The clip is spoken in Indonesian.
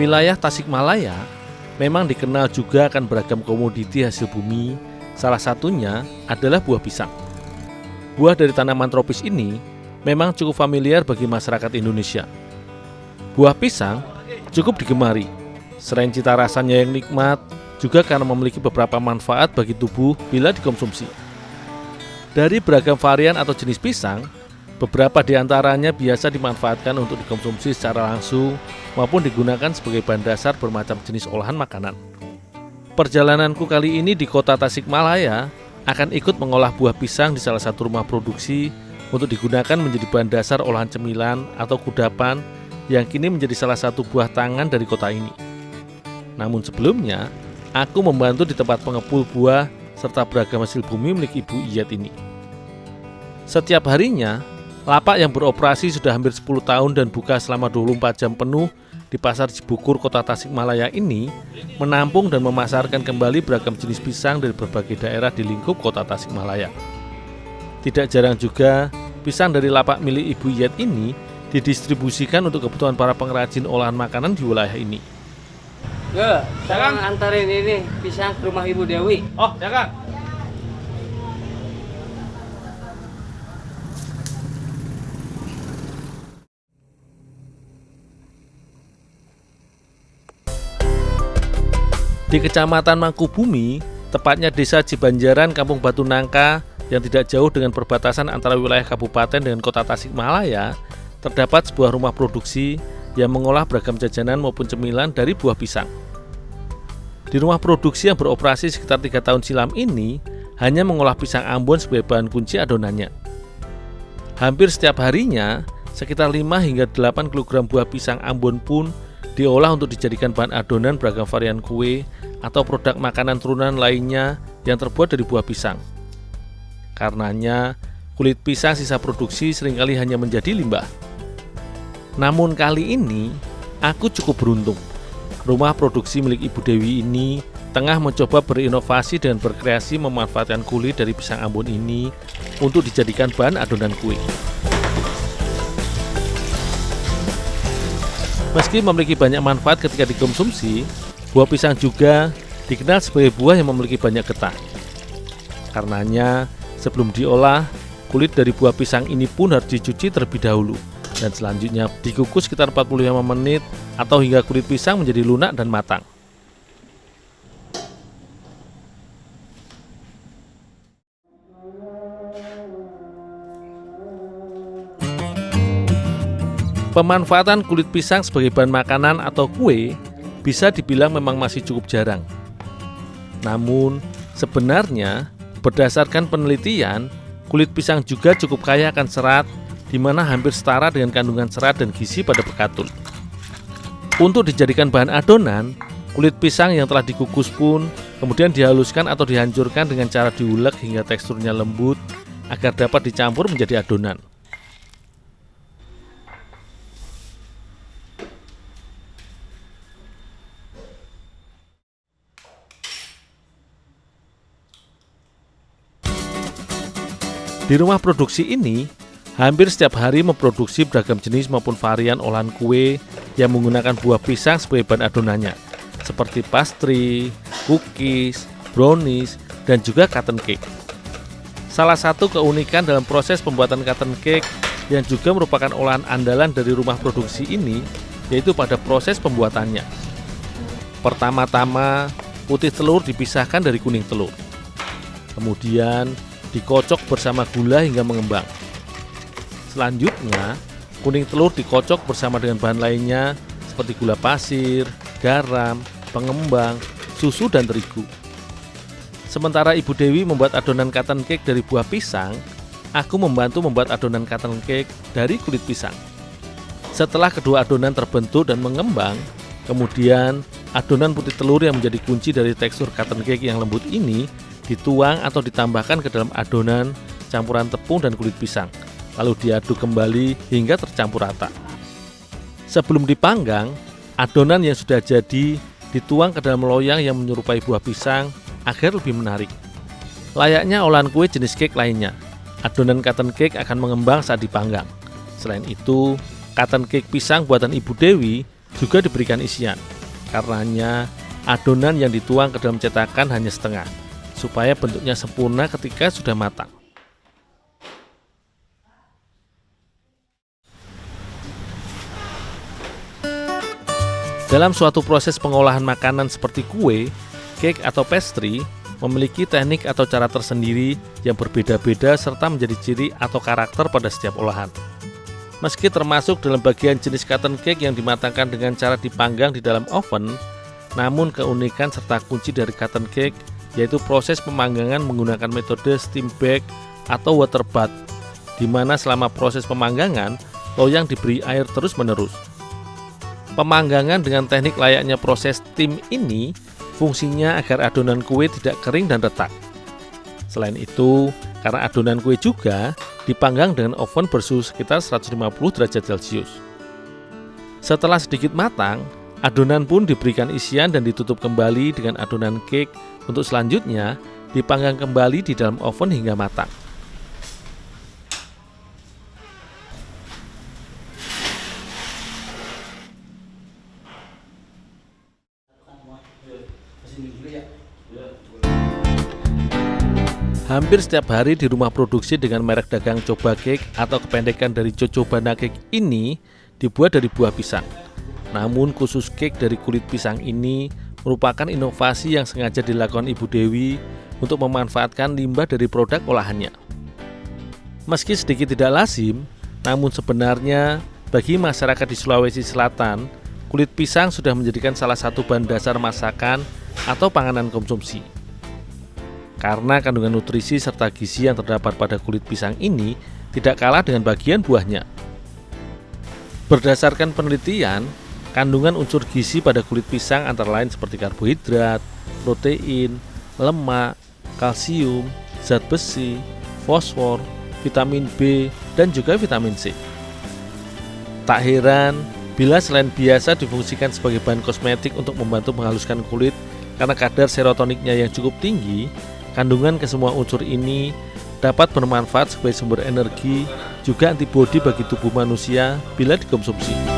Wilayah Tasikmalaya memang dikenal juga akan beragam komoditi hasil bumi, salah satunya adalah buah pisang. Buah dari tanaman tropis ini memang cukup familiar bagi masyarakat Indonesia. Buah pisang cukup digemari, selain cita rasanya yang nikmat, juga karena memiliki beberapa manfaat bagi tubuh bila dikonsumsi. Dari beragam varian atau jenis pisang, beberapa di antaranya biasa dimanfaatkan untuk dikonsumsi secara langsung maupun digunakan sebagai bahan dasar bermacam jenis olahan makanan. Perjalananku kali ini di kota Tasikmalaya akan ikut mengolah buah pisang di salah satu rumah produksi untuk digunakan menjadi bahan dasar olahan cemilan atau kudapan yang kini menjadi salah satu buah tangan dari kota ini. Namun sebelumnya, aku membantu di tempat pengepul buah serta beragam hasil bumi milik Ibu Iyet ini. Setiap harinya, lapak yang beroperasi sudah hampir 10 tahun dan buka selama 24 jam penuh di Pasar Cibukur, Kota Tasikmalaya ini menampung dan memasarkan kembali beragam jenis pisang dari berbagai daerah di lingkup Kota Tasikmalaya. Tidak jarang juga, pisang dari lapak milik Ibu Iyet ini didistribusikan untuk kebutuhan para pengrajin olahan makanan di wilayah ini. Sekarang antarin ini pisang ke rumah Ibu Dewi. Oh, ya Kang. Di Kecamatan Mangkubumi, tepatnya Desa Cibanjaran, Kampung Batu Nangka, yang tidak jauh dengan perbatasan antara wilayah kabupaten dengan kota Tasikmalaya, terdapat sebuah rumah produksi yang mengolah beragam jajanan maupun cemilan dari buah pisang. Di rumah produksi yang beroperasi sekitar 3 tahun silam ini, hanya mengolah pisang Ambon sebagai bahan kunci adonannya. Hampir setiap harinya, sekitar 5 hingga 8 kg buah pisang Ambon pun diolah untuk dijadikan bahan adonan beragam varian kue atau produk makanan turunan lainnya yang terbuat dari buah pisang. Karenanya, kulit pisang sisa produksi seringkali hanya menjadi limbah. Namun kali ini, aku cukup beruntung. Rumah produksi milik Ibu Dewi ini tengah mencoba berinovasi dengan berkreasi memanfaatkan kulit dari pisang Ambon ini untuk dijadikan bahan adonan kue. Meski memiliki banyak manfaat ketika dikonsumsi, buah pisang juga dikenal sebagai buah yang memiliki banyak getah. Karenanya, sebelum diolah, kulit dari buah pisang ini pun harus dicuci terlebih dahulu dan selanjutnya dikukus sekitar 45 menit atau hingga kulit pisang menjadi lunak dan matang. Pemanfaatan kulit pisang sebagai bahan makanan atau kue bisa dibilang memang masih cukup jarang. Namun, sebenarnya berdasarkan penelitian, kulit pisang juga cukup kaya akan serat, di mana hampir setara dengan kandungan serat dan gizi pada bekatul. Untuk dijadikan bahan adonan, kulit pisang yang telah dikukus pun kemudian dihaluskan atau dihancurkan dengan cara diulek hingga teksturnya lembut agar dapat dicampur menjadi adonan. Di rumah produksi ini, hampir setiap hari memproduksi beragam jenis maupun varian olahan kue yang menggunakan buah pisang sebagai bahan adonannya, seperti pastry, cookies, brownies, dan juga cotton cake. Salah satu keunikan dalam proses pembuatan cotton cake yang juga merupakan olahan andalan dari rumah produksi ini, yaitu pada proses pembuatannya. Pertama-tama, putih telur dipisahkan dari kuning telur. Kemudian, dikocok bersama gula hingga mengembang. Selanjutnya, kuning telur dikocok bersama dengan bahan lainnya seperti gula pasir, garam, pengembang, susu, dan terigu. Sementara Ibu Dewi membuat adonan cotton cake dari buah pisang, aku membantu membuat adonan cotton cake dari kulit pisang. Setelah kedua adonan terbentuk dan mengembang, kemudian adonan putih telur yang menjadi kunci dari tekstur cotton cake yang lembut ini dituang atau ditambahkan ke dalam adonan campuran tepung dan kulit pisang, lalu diaduk kembali hingga tercampur rata. Sebelum dipanggang, adonan yang sudah jadi dituang ke dalam loyang yang menyerupai buah pisang agar lebih menarik. Layaknya olahan kue jenis cake lainnya, adonan cotton cake akan mengembang saat dipanggang. Selain itu, cotton cake pisang buatan Ibu Dewi juga diberikan isian. Karenanya, adonan yang dituang ke dalam cetakan hanya setengah, supaya bentuknya sempurna ketika sudah matang. Dalam suatu proses pengolahan makanan seperti kue, cake atau pastry, memiliki teknik atau cara tersendiri yang berbeda-beda serta menjadi ciri atau karakter pada setiap olahan. Meski termasuk dalam bagian jenis cotton cake yang dimatangkan dengan cara dipanggang di dalam oven, namun keunikan serta kunci dari cotton cake yaitu proses pemanggangan menggunakan metode steam bake atau water bath, di mana selama proses pemanggangan, loyang diberi air terus-menerus. Pemanggangan dengan teknik layaknya proses steam ini fungsinya agar adonan kue tidak kering dan retak. Selain itu, karena adonan kue juga dipanggang dengan oven bersuhu sekitar 150 derajat Celcius. Setelah sedikit matang, adonan pun diberikan isian dan ditutup kembali dengan adonan cake untuk selanjutnya dipanggang kembali di dalam oven hingga matang. Hampir setiap hari di rumah produksi dengan merek dagang Coba Cake atau kependekan dari Cocobana Cake ini dibuat dari buah pisang. Namun khusus cake dari kulit pisang ini merupakan inovasi yang sengaja dilakukan Ibu Dewi untuk memanfaatkan limbah dari produk olahannya. Meski sedikit tidak lazim, namun sebenarnya bagi masyarakat di Sulawesi Selatan, kulit pisang sudah menjadikan salah satu bahan dasar masakan atau panganan konsumsi. Karena kandungan nutrisi serta gizi yang terdapat pada kulit pisang ini tidak kalah dengan bagian buahnya. Berdasarkan penelitian, kandungan unsur gizi pada kulit pisang antara lain seperti karbohidrat, protein, lemak, kalsium, zat besi, fosfor, vitamin B, dan juga vitamin C. Tak heran bila selain biasa difungsikan sebagai bahan kosmetik untuk membantu menghaluskan kulit karena kadar serotoniknya yang cukup tinggi, kandungan kesemua unsur ini dapat bermanfaat sebagai sumber energi juga antibodi bagi tubuh manusia bila dikonsumsi.